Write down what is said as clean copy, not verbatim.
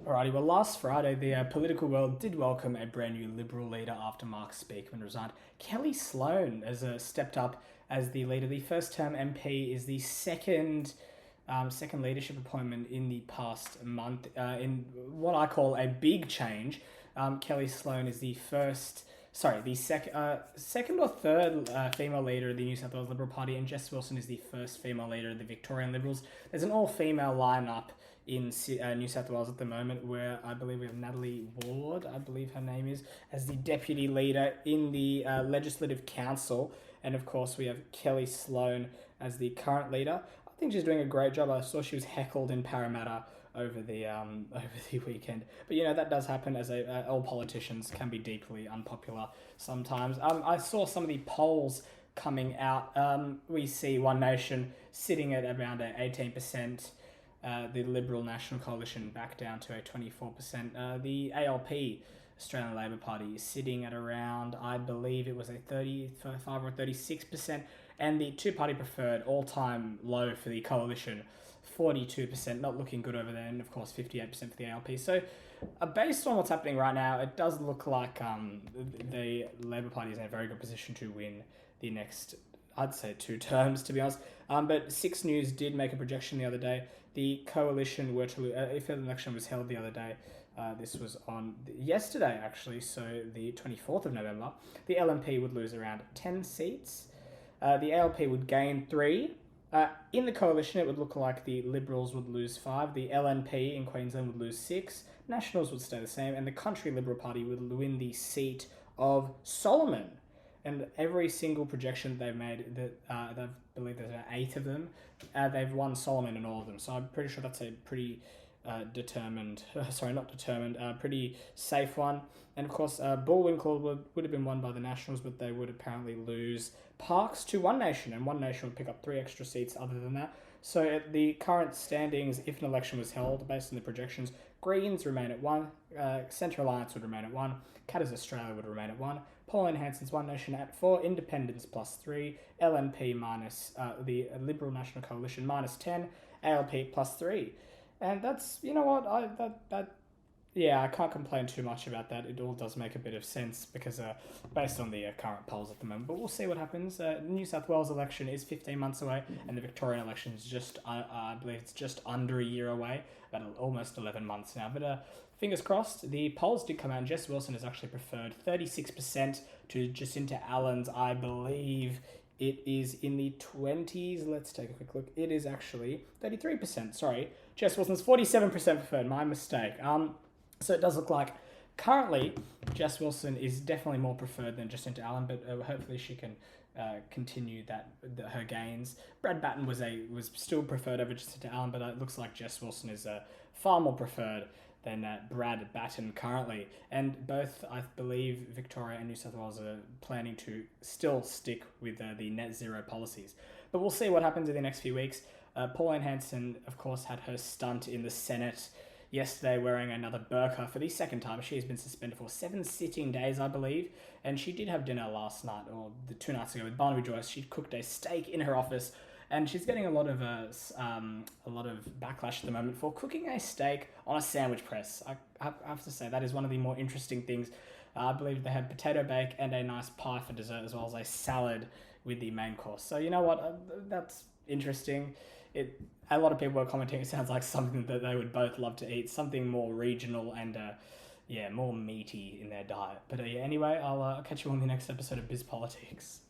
Alrighty, well, last Friday, the political world did welcome a brand new Liberal leader after Mark Speakman resigned. Kellie Sloane has stepped up as the leader. The first-term MP is the second leadership appointment in the past month. In what I call a big change, Kellie Sloane is the second or third female leader of the New South Wales Liberal Party, and Jess Wilson is the first female leader of the Victorian Liberals. There's an all-female lineup in New South Wales at the moment, where I believe we have Natalie Ward, I believe her name is, as the deputy leader in the Legislative Council, and of course we have Kellie Sloane as the current leader. I think she's doing a great job. I saw she was heckled in Parramatta over the weekend, but that does happen, as all politicians can be deeply unpopular sometimes. I saw some of the polls coming out. We see One Nation sitting at around 18%. The Liberal National Coalition back down to a 24%. The ALP, Australian Labor Party, is sitting at around, I believe it was a 35 or 36%. And the two-party preferred, all-time low for the coalition, 42%, not looking good over there. And, of course, 58% for the ALP. So, based on what's happening right now, it does look like the Labor Party is in a very good position to win the next, I'd say, 2 terms, to be honest. But 6 News did make a projection the other day. The coalition were to, if an election was held the other day, this was on yesterday actually, so the 24th of November, the LNP would lose around 10 seats. The ALP would gain 3. In the coalition, it would look like the Liberals would lose 5. The LNP in Queensland would lose 6. Nationals would stay the same, and the Country Liberal Party would win the seat of Solomon. And every single projection they've made, that they believe there's 8 of them, they've won Solomon in all of them. So I'm pretty sure that's a pretty pretty safe one. And of course, Bullwinkle would have been won by the Nationals, but they would apparently lose Parkes to One Nation, and One Nation would pick up 3 extra seats other than that. So at the current standings, if an election was held, based on the projections, Greens remain at 1, Centre Alliance would remain at 1, Katters Australia would remain at 1, Pauline Hanson's One Nation at 4, Independents plus 3, LNP minus, the Liberal National Coalition minus 10, ALP plus 3. And that's, I can't complain too much about that. It all does make a bit of sense because based on the current polls at the moment. But we'll see what happens. The New South Wales election is 15 months away, and the Victorian election is just, I believe it's just under a year away, about almost 11 months now. But fingers crossed. The polls did come out, and Jess Wilson has actually preferred 36% to Jacinta Allen's, I believe it is in the 20s. Let's take a quick look. It is actually 33%. Sorry. Jess Wilson's 47% preferred. My mistake. So it does look like currently Jess Wilson is definitely more preferred than Jacinta Allen, but hopefully she can continue her gains. Brad Batten was still preferred over Jacinta Allen, but it looks like Jess Wilson is far more preferred than Brad Batten currently. And both, I believe, Victoria and New South Wales are planning to still stick with the net zero policies. But we'll see what happens in the next few weeks. Pauline Hanson, of course, had her stunt in the Senate yesterday wearing another burqa for the second time. She has been suspended for 7 sitting days, I believe. And she did have dinner last night, or 2 nights ago, with Barnaby Joyce. She cooked a steak in her office, and she's getting a lot of backlash at the moment for cooking a steak on a sandwich press. I have to say that is one of the more interesting things. I believe they had potato bake and a nice pie for dessert, as well as a salad with the main course. So you know what? That's interesting. A lot of people are commenting it sounds like something that they would both love to eat, something more regional and more meaty in their diet. But anyway, I'll catch you on the next episode of Biz Politics.